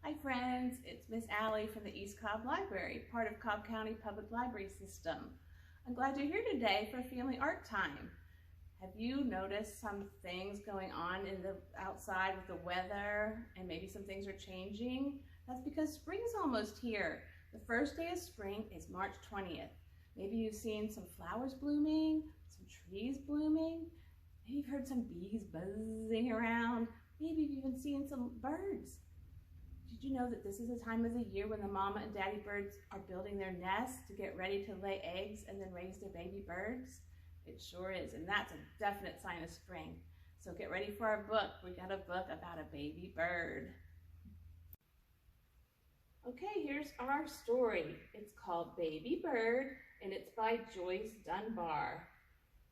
Hi friends, it's Miss Allie from the East Cobb Library, part of Cobb County Public Library System. I'm glad you're here today for family art time. Have you noticed some things going on in the outside with the weather and maybe some things are changing? That's because spring's almost here. The first day of spring is March 20th. Maybe you've seen some flowers blooming, some trees blooming. Maybe you've heard some bees buzzing around. Maybe you've even seen some birds. Did you know that this is a time of the year when the mama and daddy birds are building their nests to get ready to lay eggs and then raise their baby birds? It sure is, and that's a definite sign of spring. So get ready for our book. We got a book about a baby bird. Okay, here's our story. It's called Baby Bird, and it's by Joyce Dunbar.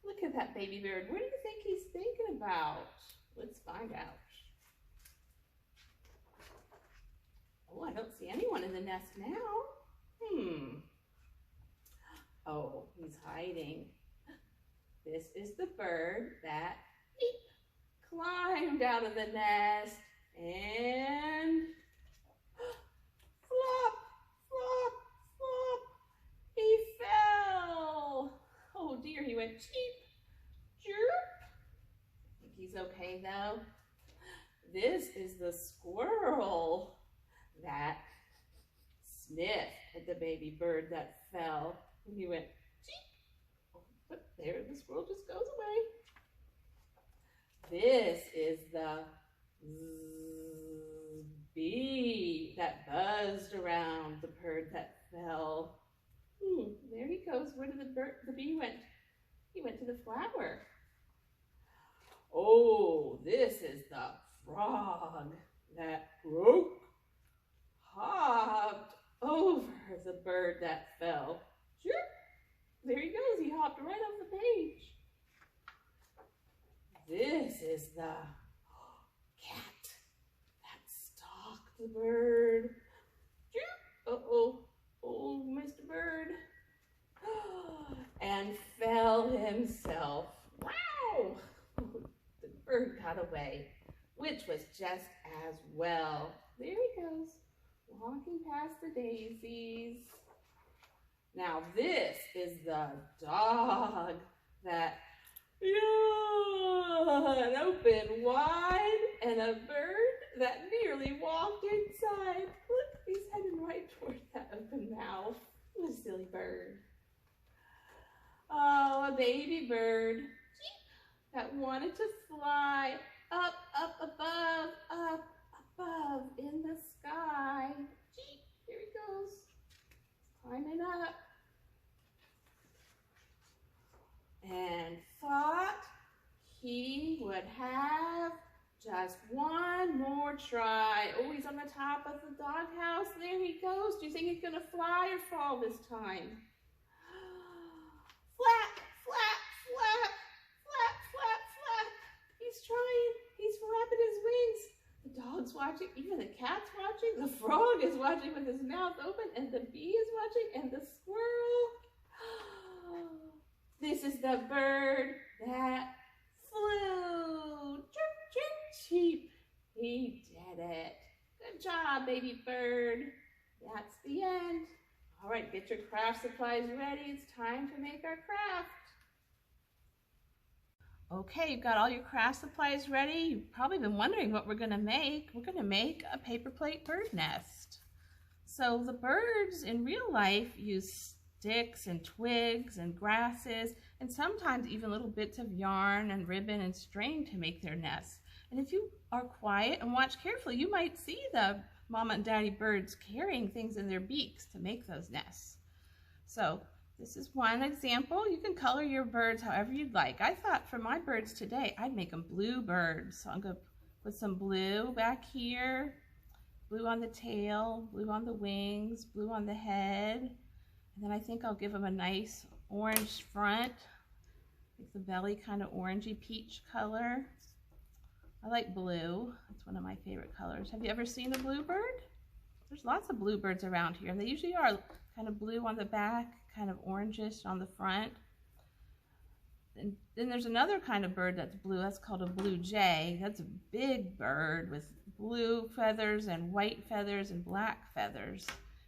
Look at that baby bird. What do you think he's thinking about? Let's find out. Oh, I don't see anyone in the nest now. Oh, he's hiding. This is the bird that climbed out of the nest and flop, flop, flop. He fell. Oh dear, he went cheep, chirp. I think he's okay though. This is the squirrel that sniffed at the baby bird that fell, and he went cheep. Oh, but there, the squirrel just goes away. This is the bee that buzzed around the bird that fell. There he goes. Where did the bee went? He went to the flower. Oh, this is the frog that hopped over the bird that fell. Sure. There he goes. He hopped right off the page. This is the cat that stalked the bird. Sure. Uh-oh. Oh, Mr. Bird. And fell himself. Wow. The bird got away, which was just as well. There he goes, walking past the daisies. Now this is the dog that yawned open wide, and a bird that nearly walked inside. Look, he's heading right toward that open mouth. What a silly bird. Oh, a baby bird that wanted to fly up, up above in the sky. Gee, here he goes, climbing up. And thought he would have just one more try. Oh, he's on the top of the doghouse. There he goes. Do you think he's gonna fly or fall this time? Flap, flap, flap, flap, flap, flap. He's trying. He's flapping his wings. The dog's watching, even the cat's watching, the frog is watching with his mouth open, and the bee is watching, and the squirrel. This is the bird that flew. Chirp, chirp, cheep. He did it. Good job, baby bird. That's the end. All right, get your craft supplies ready. It's time to make our craft. Okay, you've got all your craft supplies ready. You've probably been wondering what we're gonna make. We're gonna make a paper plate bird nest. So the birds in real life use sticks and twigs and grasses and sometimes even little bits of yarn and ribbon and string to make their nests. And if you are quiet and watch carefully, you might see the mama and daddy birds carrying things in their beaks to make those nests. So this is one example. You can color your birds however you'd like. I thought for my birds today, I'd make them bluebirds. So I'm going to put some blue back here, blue on the tail, blue on the wings, blue on the head. And then I think I'll give them a nice orange front. Make the belly kind of orangey peach color. I like blue. It's one of my favorite colors. Have you ever seen a bluebird? There's lots of bluebirds around here. They usually are kind of blue on the back, kind of orangish on the front. And then there's another kind of bird that's blue. That's called a blue jay. That's a big bird with blue feathers and white feathers and black feathers.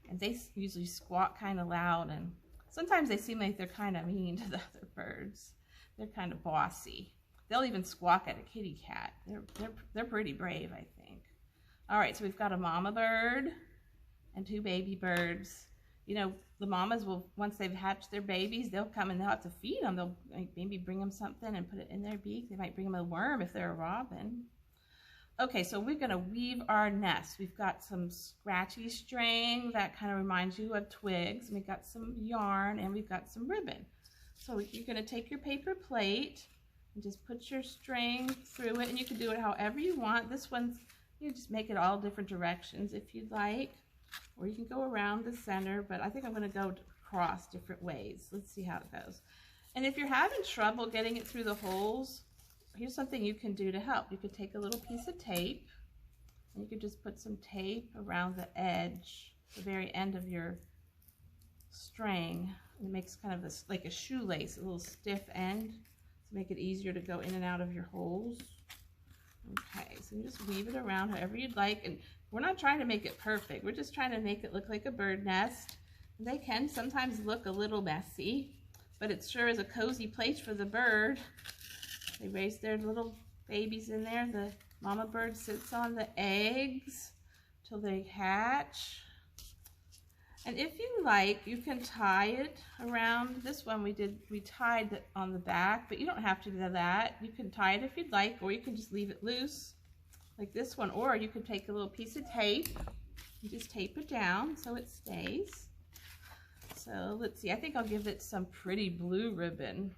And they usually squawk kind of loud, and sometimes they seem like they're kind of mean to the other birds. They're kind of bossy. They'll even squawk at a kitty cat. They're pretty brave, I think. All right, so we've got a mama bird and 2 baby birds. You know, the mamas will, once they've hatched their babies, they'll come and they'll have to feed them. They'll maybe bring them something and put it in their beak. They might bring them a worm if they're a robin. Okay, so we're gonna weave our nest. We've got some scratchy string that kind of reminds you of twigs. We've got some yarn and we've got some ribbon. So you're gonna take your paper plate and just put your string through it, and you can do it however you want. This one's, you just make it all different directions if you'd like, or you can go around the center, but I think I'm gonna go across different ways. Let's see how it goes. And if you're having trouble getting it through the holes, here's something you can do to help. You could take a little piece of tape, and you could just put some tape around the edge, the very end of your string. It makes kind of like a shoelace, a little stiff end, to make it easier to go in and out of your holes. Okay, so you just weave it around however you'd like, and we're not trying to make it perfect. We're just trying to make it look like a bird nest. They can sometimes look a little messy, but it sure is a cozy place for the bird. They raise their little babies in there. The mama bird sits on the eggs till they hatch. And if you like, you can tie it around. This one we tied it on the back, but you don't have to do that. You can tie it if you'd like, or you can just leave it loose like this one, or you could take a little piece of tape and just tape it down so it stays. So let's see, I think I'll give it some pretty blue ribbon.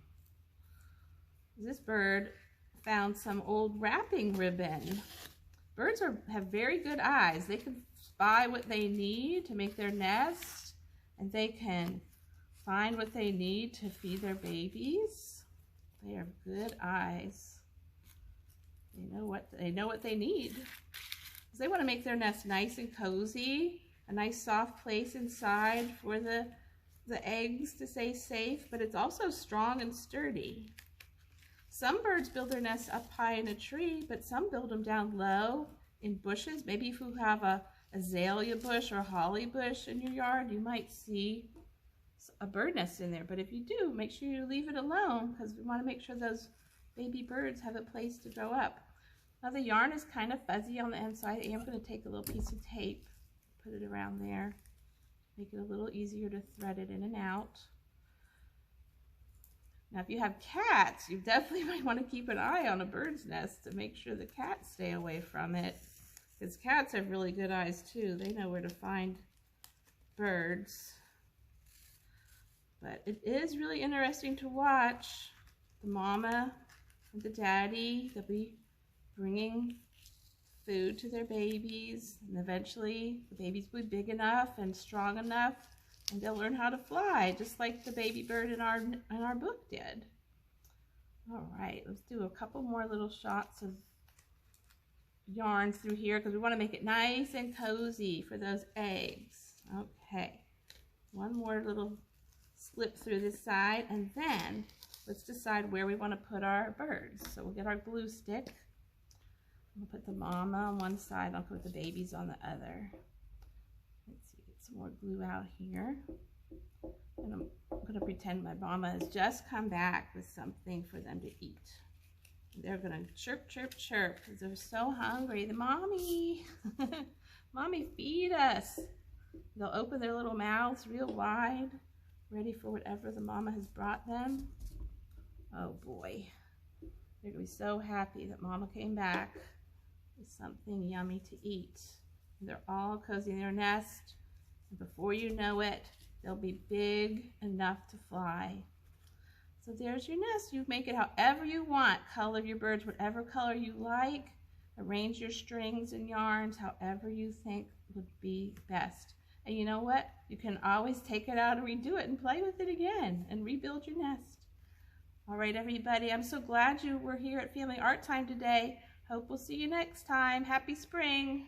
This bird found some old wrapping ribbon. Birds have very good eyes. They can spy what they need to make their nest, and they can find what they need to feed their babies. They have good eyes. They know what they need. They want to make their nest nice and cozy, a nice soft place inside for the eggs to stay safe, but it's also strong and sturdy. Some birds build their nests up high in a tree, but some build them down low in bushes. Maybe if you have a azalea bush or holly bush in your yard, you might see a bird nest in there. But if you do, make sure you leave it alone, because we want to make sure those baby birds have a place to grow up. Now the yarn is kind of fuzzy on the inside. I am going to take a little piece of tape, put it around there, make it a little easier to thread it in and out. Now, if you have cats, you definitely might want to keep an eye on a bird's nest to make sure the cats stay away from it, because cats have really good eyes too. They know where to find birds. But it is really interesting to watch the mama and the daddy. They'll be bringing food to their babies, and eventually the babies will be big enough and strong enough, and they'll learn how to fly, just like the baby bird in our book did. All right, let's do a couple more little shots of yarn through here, because we want to make it nice and cozy for those eggs. Okay, one more little slip through this side, and then let's decide where we want to put our birds. So we'll get our glue stick. We'll put the mama on one side, I'll put the babies on the other. Let's see, get some more glue out here. And I'm going to pretend my mama has just come back with something for them to eat. They're going to chirp, chirp, chirp, because they're so hungry. The mommy, mommy, feed us. They'll open their little mouths real wide, ready for whatever the mama has brought them. Oh boy, they're going to be so happy that mama came back with something yummy to eat. And they're all cozy in their nest, and before you know it, they'll be big enough to fly. So there's your nest. You make it however you want. Color your birds whatever color you like. Arrange your strings and yarns however you think would be best. And you know what? You can always take it out and redo it and play with it again and rebuild your nest. All right, everybody, I'm so glad you were here at Family Art Time today. Hope we'll see you next time. Happy spring.